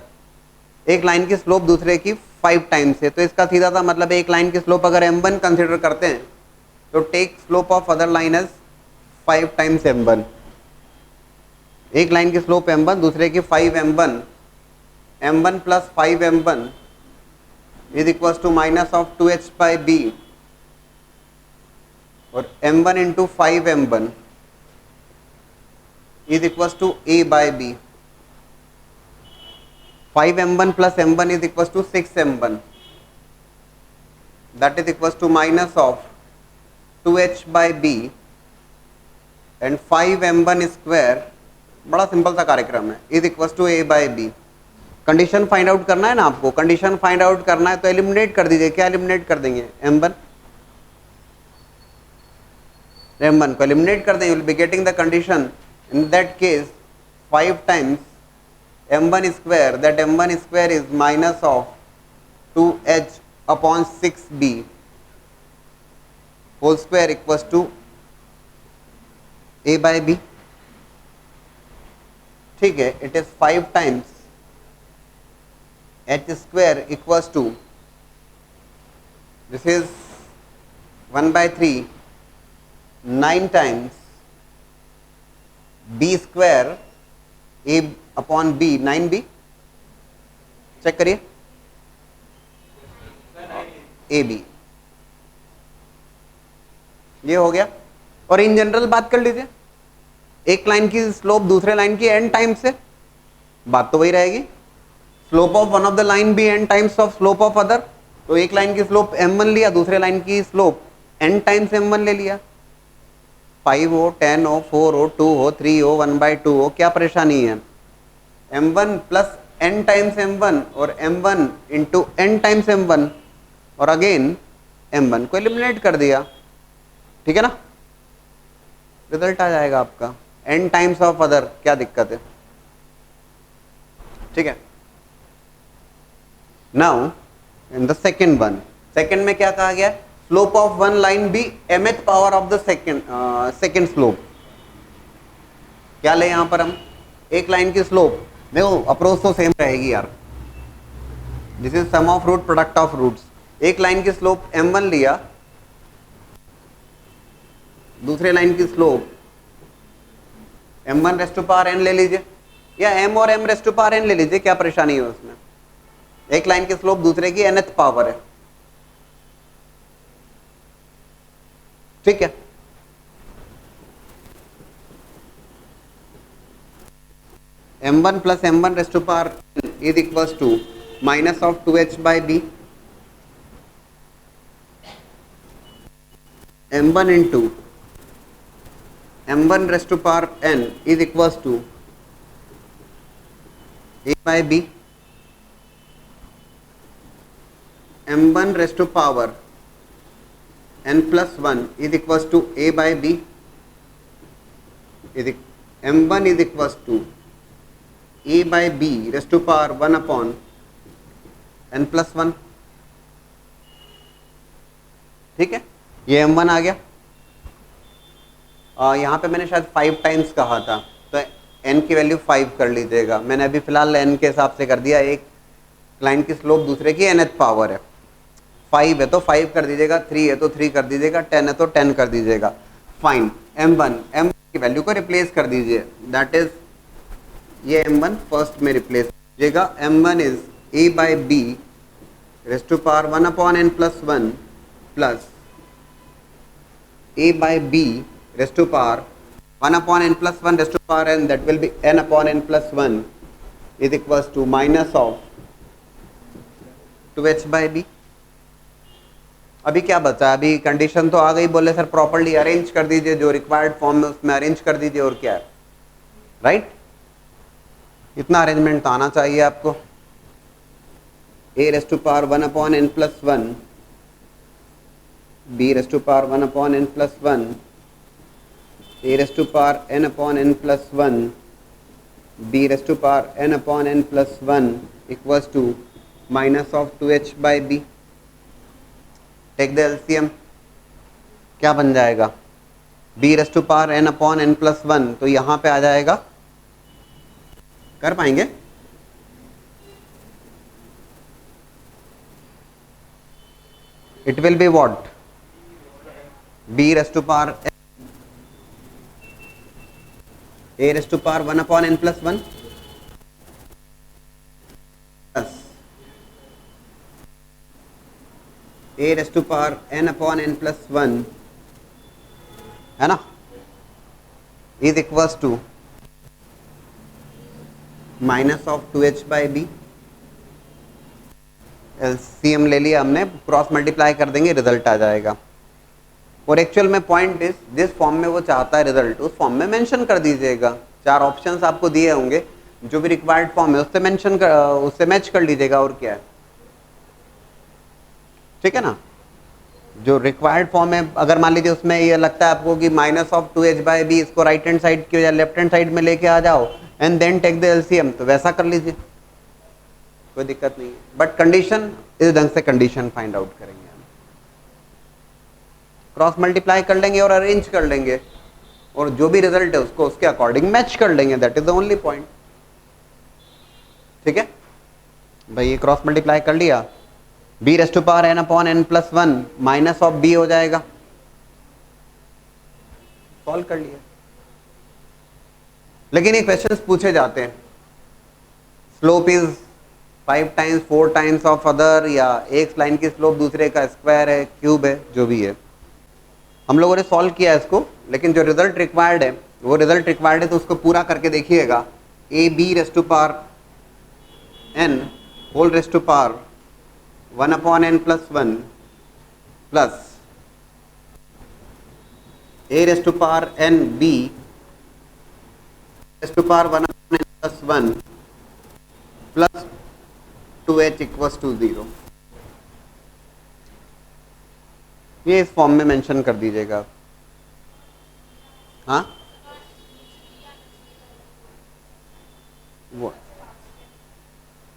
एक लाइन की स्लोप दूसरे की 5 टाइम्स है, तो इसका सीधा सा मतलब एक लाइन की स्लोप अगर m1 कंसिडर करते हैं तो take slope of other line as 5 times m1. एक लाइन की स्लोप m1, दूसरे की 5m1, m1 plus 5m1 is equal to minus of 2h by b और m1 into 5m1 is equal to a by b. 5m1 plus m1 is equals to 6m1, that is equals to minus of 2h by b and 5m1 square, बड़ा सिंपल सा कार्यक्रम है, is equals to a by b. Condition find out करना है ना आपको, कंडीशन फाइंड आउट करना है तो एलिमिनेट कर दीजिए. क्या एलिमिनेट कर देंगे? m1 को एलिमिनेट कर देंगे. you will be getting the condition in that case 5 times m1 square, that m1 square is minus of 2h upon 6b whole square equals to a by b. ठीक है, it is 5 times h square equals to, this is 1 by 3, 9 times b square a upon b, 9b, check करिए, ab, ये हो गया. और इन जनरल बात कर लीजिए, एक लाइन की स्लोप दूसरे लाइन की n टाइम्स से, बात तो वही रहेगी. Slope of one of the line भी n times of slope of other, तो एक लाइन की स्लोप m1 लिया, दूसरे लाइन की स्लोप n टाइम्स m1 ले लिया. 5 हो, 10 हो, 4 हो, 2 हो, 3 हो, 1 by 2 हो, क्या परेशानी है? m1 plus n times m1 और m1 into n times m1 और अगेन m1 को एलिमिनेट कर दिया. ठीक है ना, रिजल्ट आ जाएगा आपका n टाइम्स ऑफ अदर. क्या दिक्कत है? ठीक है. Now in the second one, second में क्या कहा गया? Slope of one line be mth power of the second slope. क्या ले यहां पर हम? एक लाइन की स्लोप, देखो अप्रोच तो सेम रहेगी यार, this is sum of root product of roots. एक लाइन की स्लोप m1 लिया, दूसरे लाइन की slope m1 raised to power n ले लीजिए, या m और m raised to power n ले लीजिए, क्या परेशानी है उसमें? एक लाइन की स्लोप दूसरे की nth पावर है. ठीक है, m1 plus m1 raised to power n is equals to minus of 2h by b, m1 into m1 raised to power n is equals to a by b, m1 raised to power n plus 1 is equals to a by b, m1 is equals to a by b raised to power 1 upon n plus 1. ठीक है, ये m1 आ गया. यहाँ पे मैंने शायद 5 टाइम्स कहा था, तो n की वैल्यू 5 कर लीजिएगा. मैंने अभी फिलहाल n के हिसाब से कर दिया. एक लाइन की स्लोप दूसरे की nth पावर है, 5 है तो 5 कर दीजिएगा, 3 है तो 3 कर दीजिएगा, 10 है तो 10 कर दीजिएगा. फाइन, m1 की वैल्यू को रिप्लेस कर दीजिए, दैट इज ये m1 फर्स्ट में रिप्लेस कीजिएगा. m1 is a by b raised to power 1 upon n plus 1 plus a by b raised to power 1 upon n plus 1 raised to power n, that will be n upon n plus 1 is equals to minus of 2h by b. अभी क्या बचा, अभी कंडीशन तो आ गई, बोले सर प्रॉपर्ली अरेंज कर दीजिए, जो रिक्वायर्ड फॉर्म में उसमें अरेंज कर दीजिए, और क्या है, राइट? इतना अरेंजमेंट तो आना चाहिए आपको. a raised to power 1 upon n plus 1, b raised to power 1 upon n plus 1, a raised to power n upon n plus 1, b raised to power n upon n plus 1 equals to minus of 2h by b. Take the LCM. क्या बन जाएगा? b raised to power n upon n plus 1, तो यहाँ पे आ जाएगा, कर पाएंगे? It will be what? b raised to power a raised to power 1 upon n plus 1 plus a raised to power n upon n plus 1, है ना, is equals to minus of 2h by b. LCM ले लिया हमने, क्रॉस मल्टीप्लाई कर देंगे, रिजल्ट आ जाएगा. और एक्चुअल में पॉइंट इज, जिस फॉर्म में वो चाहता है रिजल्ट, उस फॉर्म में मेंशन कर दीजिएगा. 4 ऑप्शंस आपको दिए होंगे, जो भी रिक्वायर्ड फॉर्म है उससे मेंशन कर, उससे मैच कर लीजिएगा, और क्या है, ठीक है ना. जो रिक्वायर्ड फॉर्म है, अगर मान लीजिए उसमें ये लगता है आपको कि minus of 2h by b, इसको राइट हैंड साइड की या लेफ्ट हैंड साइड में लेके आ जाओ and then take the LCM, तो वैसा कर लीजिए, कोई दिक्कत नहीं है. बट कंडीशन इस ढंग से कंडीशन फाइंड आउट करेंगे, क्रॉस मल्टीप्लाई कर लेंगे और अरेंज कर लेंगे, और जो भी रिजल्ट है उसको उसके अकॉर्डिंग मैच कर लेंगे. That is the only point. ठीक है भाई, ये क्रॉस मल्टीप्लाई कर लिया, b raised to power n upon n plus 1 minus of b हो जाएगा, सॉल्व कर लिया. लेकिन ये क्वेश्चंस पूछे जाते हैं, slope is 5 times 4 times of other, या एक लाइन की स्लोप दूसरे का स्क्वायर है, क्यूब है, जो भी है. हम लोगों ने सॉल्व किया इसको, लेकिन जो रिजल्ट रिक्वायर्ड है, वो रिजल्ट रिक्वायर्ड है तो उसको पूरा करके देखिएगा. A b raised to power n whole raised to power 1 upon n plus 1 plus a raised to power n b raised to power 1 upon n plus 1 plus 2h equals to 0. ये इस फॉर्म में मेंशन कर दीजिएगा. हाँ, वो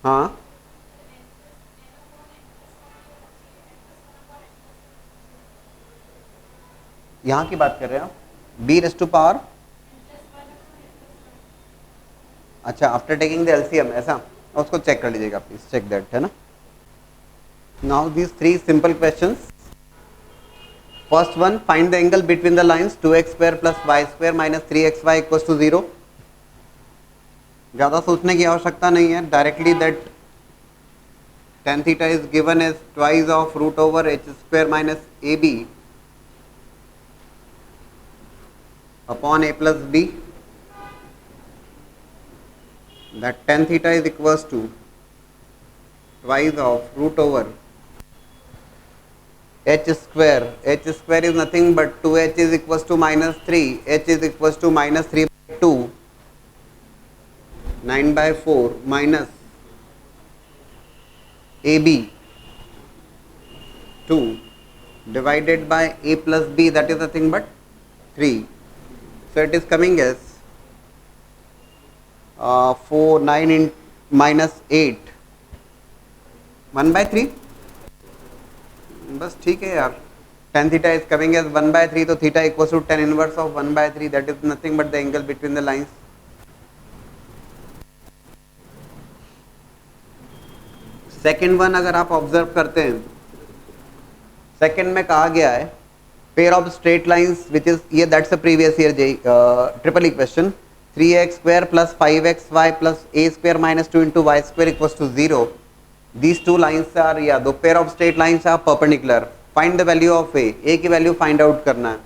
हाँ, यहाँ की बात कर रहे हैं आप, b रेस्ट टू पावर, अच्छा, आफ्टर टेकिंग द एलसीएम, ऐसा, उसको चेक कर लीजिएगा प्लीज, चेक दैट, है ना. Now these 3 simple questions. First one, find the angle between the lines 2x square plus y square minus 3xy equals to 0. ज़्यादा सोचने की आवश्यकता नहीं है, directly that tan theta is given as twice of root over h square minus ab upon a plus b. That tan theta is equals to twice of root over h square. H square is nothing but 2h is equals to minus 3. H is equals to minus 3 by 2, 9 by 4 minus AB 2 divided by a plus b, that is nothing but 3. So it is coming as 4 9 in minus 8 1 by 3. बस ठीक है यार. tan theta is coming as 1 by 3, तो theta equals to tan inverse of 1 by 3, that is nothing but the angle between the lines. Second one अगर आप ऑब्जर्व करते हैं, सेकेंड में कहा गया है pair of straight lines which is, ये that's a previous year J triple equation, 3x square plus 5xy plus a square minus 2 into y square equals to 0. These two lines are, yeah, दो pair of straight lines are perpendicular. Find the value of a की वैल्यू फाइंड आउट करना है.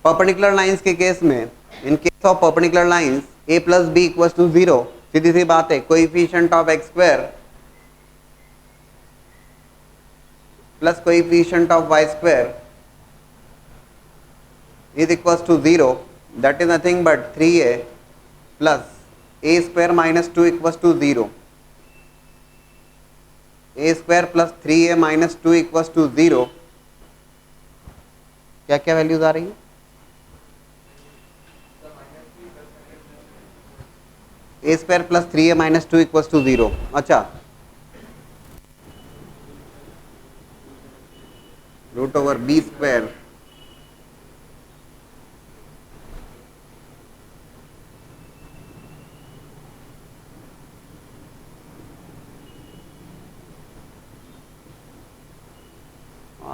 परपेंडिकुलर लाइंस के केस में, in case of perpendicular lines a plus B equal to 0, सीधी सी बात है, coefficient of x square plus coefficient of y square is equal to 0. That is nothing but 3a plus a square minus 2 equal to 0. a square plus 3a minus 2 equal to 0. क्या क्या वैल्यूज आ रही है? a square plus 3a minus 2 equal to 0. अच्छा, रूट ओवर बी स्क्वायर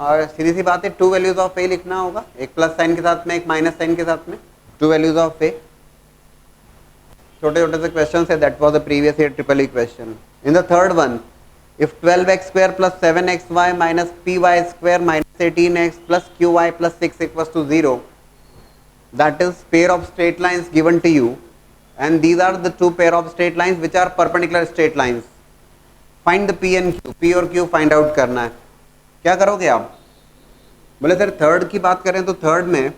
और सीधी सी बात है, टू वैल्यूज ऑफ ए लिखना होगा, एक प्लस साइन के साथ में एक माइनस साइन के साथ में, टू वैल्यूज ऑफ ए. छोटे छोटे से क्वेश्चन है, that was the previous year triple E question. In the third one, if 12x square plus 7xy minus py square minus 18x plus qy plus 6 equals to 0, that is pair of straight lines given to you, and these are the two pair of straight lines which are perpendicular straight lines. Find the p and q, p और q फाइंड आउट करना है. क्या करोगे आप? बोले सर थर्ड की बात करें तो थर्ड में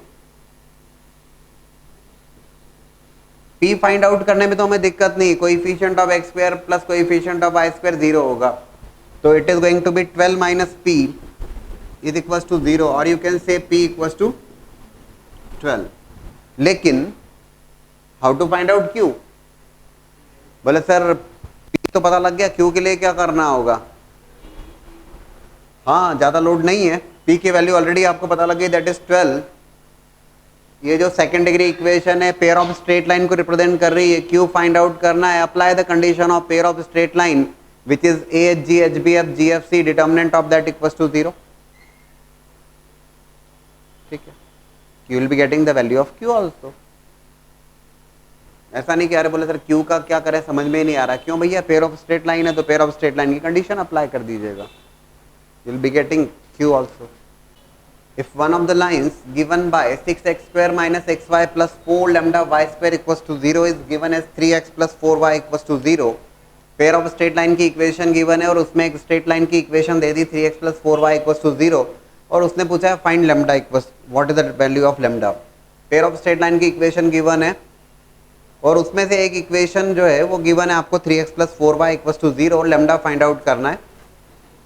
p फाइंड आउट करने में तो हमें दिक्कत नहीं, coefficient of x square plus coefficient of y square 0 होगा, तो it is going to be 12 minus p is equals to 0, और you can say p equals to 12. लेकिन how to find out q? बोले सर p तो पता लग गया, q के लिए क्या करना होगा? हाँ, ज़्यादा लोड नहीं है, p की वैल्यू ऑलरेडी आपको पता लग गई, दैट इज 12. ये जो सेकंड डिग्री इक्वेशन है पेयर ऑफ स्ट्रेट लाइन को रिप्रेजेंट कर रही है, q फाइंड आउट करना है. Apply the condition of pair of straight line which is AHG HBF GFC, determinant of that equals to 0. ठीक है, you will be getting the value of q also. ऐसा नहीं कि अरे बोले सर q का क्या करें, समझ में ही नहीं आ रहा. क्यों भैया, पेयर ऑफ स्ट्रेट लाइन है तो पेयर ऑफ स्ट्रेट लाइन की कंडीशन अप्लाई कर दीजिएगा. You'll be getting q also. If one of the lines given by 6x square minus xy plus 4 lambda y square equals to 0 is given as 3x plus 4y equals to 0, pair of straight line की इक्वेशन गिवन है और उसमें एक स्ट्रेट लाइन की equation they the 3x plus 4y equals to 0, और उसने पूछा है find lambda equals what is the value of lambda. Pair of straight line की इक्वेशन गिवन है और उसमें से एक इक्वेशन जो है वो गिवन है आपको 3x plus 4y equals to 0, और लैम्डा फाइंड आउट करना है.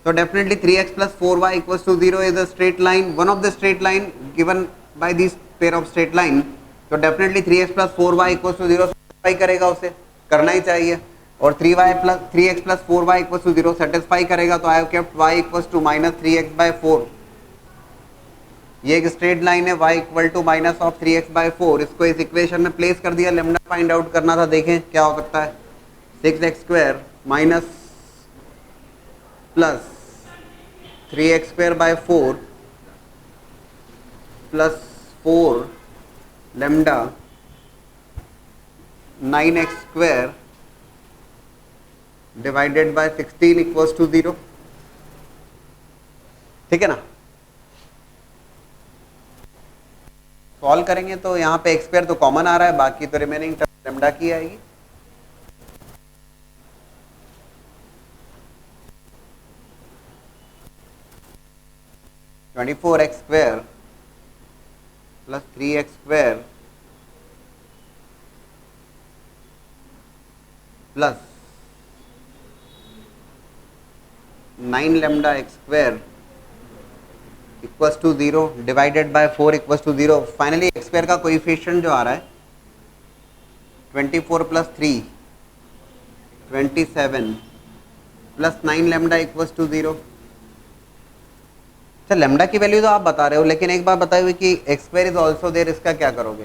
So definitely 3x plus 4y equals to 0 is a straight line, one of the straight line given by this pair of straight line. So definitely 3x plus 4y equals to 0 satisfy करेगा, उसे करना ही चाहिए. और 3x plus 4y equals to 0 satisfy करेगा, तो I have kept y equals to minus 3x by 4. ये एक स्ट्रेट लाइन है, y equal to minus of 3x by 4. इसको इस इक्वेशन में प्लेस कर दिया, लेमडा फाइंड आउट करना था. देखें क्या हो सकता है. 6x square minus plus 3x square by 4 plus 4 lambda 9x square divided by 16 equals to 0. ठीक है ना. सॉल्व करेंगे तो यहाँ पे x स्क्वायर तो कॉमन आ रहा है, बाकी तो रिमेनिंग टर्म लैम्डा की आएगी. Twenty 4x square plus 3x square plus 9 lambda x square equals to 0 divided by 4 equals to 0. Finally x square का कोएफिशिएंट जो आ रहा है 24 plus 3 27 plus 9 lambda equals to 0. अच्छा, लैम्डा की वैल्यू तो आप बता रहे हो, लेकिन एक बात बताए हुए कि x square is also there, इसका क्या करोगे?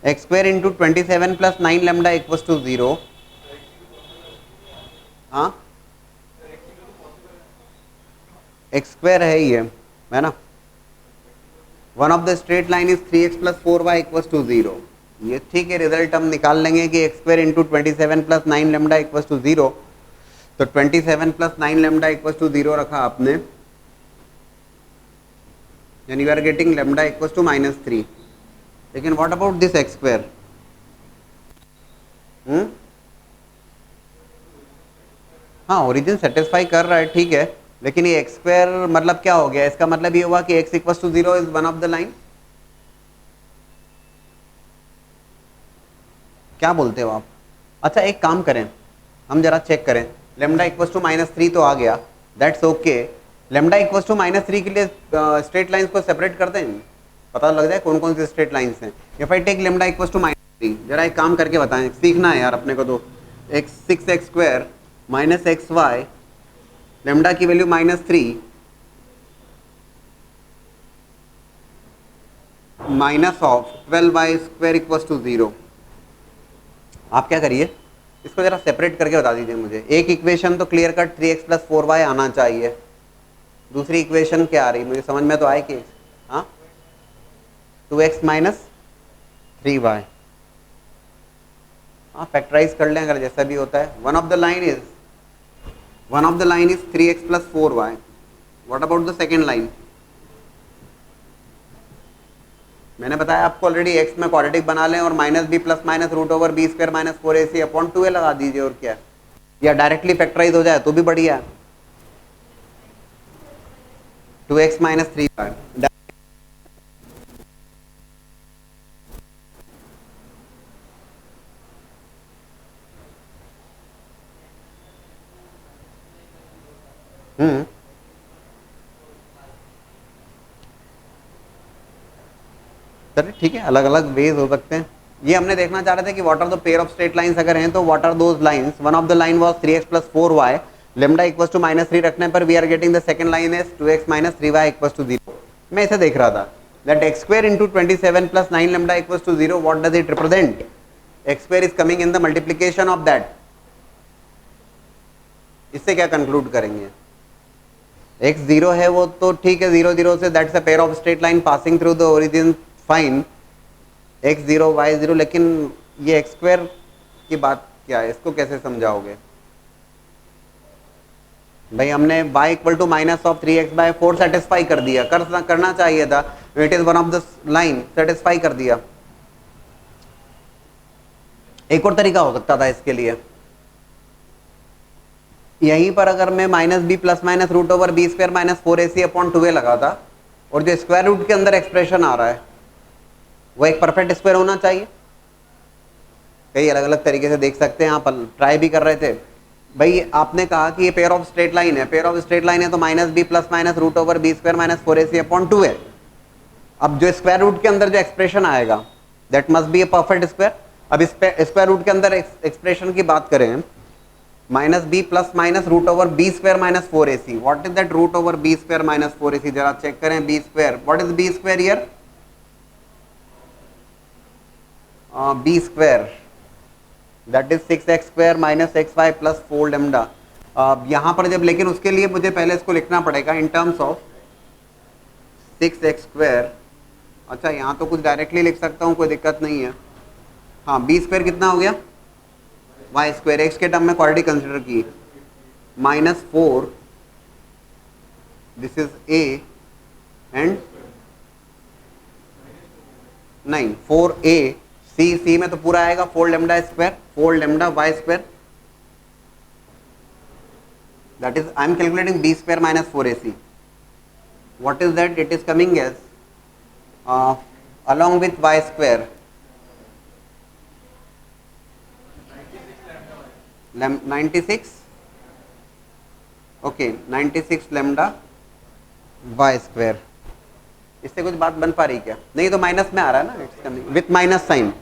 X square into 27 plus 9 lambda equals to 0. हाँ, एक्स स्क्वायर है ये, है ना. One of the straight line is 3x plus 4y equals to 0. ये ठीक है, रिजल्ट हम निकाल लेंगे कि x square into 27 plus 9 lambda equal to 0। तो 27 प्लस 9 लेमडा इक्वल टू 0 रखा आपने, यानी you are getting lambda equal to -3। लेकिन what about this x square? हाँ, ओरिजिन सेटिस्फाई कर रहा है, ठीक है, लेकिन ये एक्स स्क्वायर मतलब क्या हो गया? इसका मतलब ये हुआ कि x equal to 0 is one of the line. क्या बोलते हो आप? अच्छा एक काम करें, हम जरा चेक करें, लेमडा इक्वल टू -3 तो आ गया, that's okay. Lambda equal to -3 के लिए स्ट्रेट लाइंस को सेपरेट कर दें, पता लग जाए कौन कौन सी स्ट्रेट लाइंस हैं। If I take lambda equal to -3, जरा एक काम करके बताएं, सीखना है यार अपने को। तो (6x square minus x y), lambda की value -3 minus of 12y square equal to 0। आप क्या करिए, इसको जरा सेपरेट करके बता दीजिए मुझे। एक इक्वेशन तो clear cut 3x plus 4y आना चाहिए, दूसरी इक्वेशन क्या आ रही मुझे समझ में तो आए कि हाँ 2x माइनस 3y। हाँ फैक्टराइज कर लें अगर जैसा भी होता है। One of the line is 3x plus 4y। What about the second line? मैंने बताया आपको ऑलरेडी, x में क्वाड्रेटिक बना लें और minus B plus minus root over B square minus 4ac upon 2a लगा दीजिए, और क्या, या डायरेक्टली फैक्टराइज हो जाए तो भी बढ़िया है। 2x माइनस 3y सर ठीक है, अलग अलग वेज हो सकते हैं। ये हमने देखना चाह रहे थे कि what are the pair of straight lines अगर हैं तो what are those lines. One of the line was 3x plus 4y, lambda equals to -3 रखने पर we are getting the second line is 2x minus 3y equals to 0। मैं इसे देख रहा था, that x square into 27 plus 9 lambda equals to 0, what does it represent? x square is coming in the multiplication of that. इससे क्या कंक्लूड करेंगे? x 0 है वो तो ठीक है, 0 0 से that's a pair of straight line passing through the origin, fine, x 0 y 0, लेकिन ये एक्स स्क्वायर की बात क्या है, इसको कैसे समझाओगे भाई? हमने y equal to minus of 3x/4 satisfy कर दिया, करना चाहिए था, it is one of the line, satisfy कर दिया। एक और तरीका हो सकता था इसके लिए, यहीं पर अगर मैं minus B plus minus root over B square minus 4ac upon 2a लगाता, और जो स्क्वायर रूट के अंदर एक्सप्रेशन आ रहा है वो एक परफेक्ट स्क्वायर होना चाहिए। कई अलग अलग तरीके से देख सकते हैं, आप ट्राई भी कर रहे थे भाई। आपने कहा कि ये पेयर ऑफ स्ट्रेट लाइन है, पेयर ऑफ स्ट्रेट लाइन है तो minus B plus minus root over B square minus 4ac upon 2a। अब जो स्क्वायर रूट के अंदर जो एक्सप्रेशन आएगा that must be a perfect square. अब इस स्क्वायर रूट के अंदर एक्सप्रेशन की बात करें, minus B plus minus root over B square minus 4ac, what is that root over B square minus 4ac? जरा चेक करें B square, what is B square here? B square that is 6x square minus xy plus 4 lambda. यहाँ पर जब, लेकिन उसके लिए मुझे पहले इसको लिखना पड़ेगा इन टर्म्स ऑफ 6x स्क्वायर। अच्छा यहाँ तो कुछ डायरेक्टली लिख सकता हूँ, कोई दिक्कत नहीं है। हाँ बी स्क्वायर कितना हो गया? वाई स्क्वायर, एक्स के टर्म में क्वाड्रेटिक कंसिडर की, -4 this is a and 9 4a, C में तो पूरा आएगा 4 lambda square, 4 lambda Y square, that is I am calculating b square minus 4ac. What is that? It is coming as along with y square 96, okay 96 lambda y square। इससे कुछ बात बन पा रही क्या? नहीं तो माइनस में आ रहा है ना, it's coming with minus sign.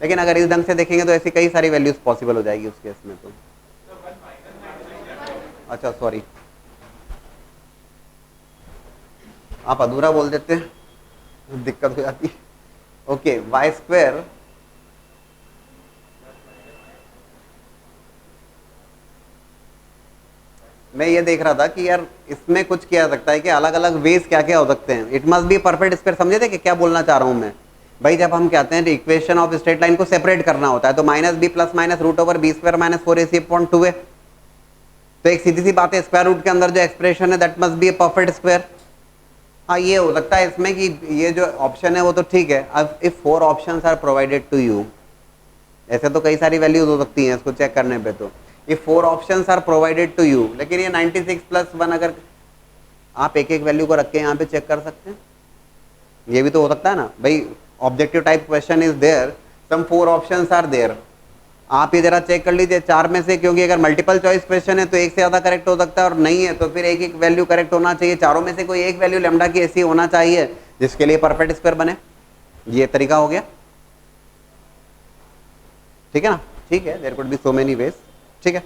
लेकिन अगर इस ढंग से देखेंगे तो ऐसी कई सारी वैल्यूज पॉसिबल हो जाएगी उस केस में तो। अच्छा सॉरी, आप अधूरा बोल देते हैं, दिक्कत हो जाती है। ओके वाई स्क्वायर मैं ये देख रहा था कि यार इसमें कुछ किया जा सकता है कि अलग अलग वेज क्या क्या हो सकते हैं। It must be perfect square, समझे थे कि क्या बोलना चाह रहा हूं मैं? भाई जब हम कहते हैं इक्वेशन ऑफ स्ट्रेट लाइन को सेपरेट करना होता है तो minus B plus minus root over B square minus 4ac upon 2a, तो एक सीधी सी बात है स्क्वायर रूट के अंदर जो एक्सप्रेशन है that must be a perfect square. हाँ ये हो सकता है इसमें कि ये जो ऑप्शन है वो तो ठीक है। अब if 4 options are provided to you, ऐसे तो कई सारी वैल्यूज हो सकती हैं इसको चेक करने पे, तो if 4 options are provided to you, लेकिन ये 96 प्लस 1 अगर आप एक एक वैल्यू को रख के यहाँ पे चेक कर सकते हैं, ये भी तो हो सकता है ना भाई। Objective type question is there, some 4 options are there, आप ये जरा चेक कर लीजिए 4 में से, क्योंकि अगर मल्टीपल चॉइस क्वेश्चन है तो एक से ज़्यादा करेक्ट हो सकता है, और नहीं है तो फिर एक एक वैल्यू करेक्ट होना चाहिए। चारों में से कोई एक वैल्यू लैम्डा की ऐसी होना चाहिए जिसके लिए परफेक्ट स्क्वायर बने। ये तरीका हो गया, ठीक है ना? ठीक है, there could be so many ways, ठीक है।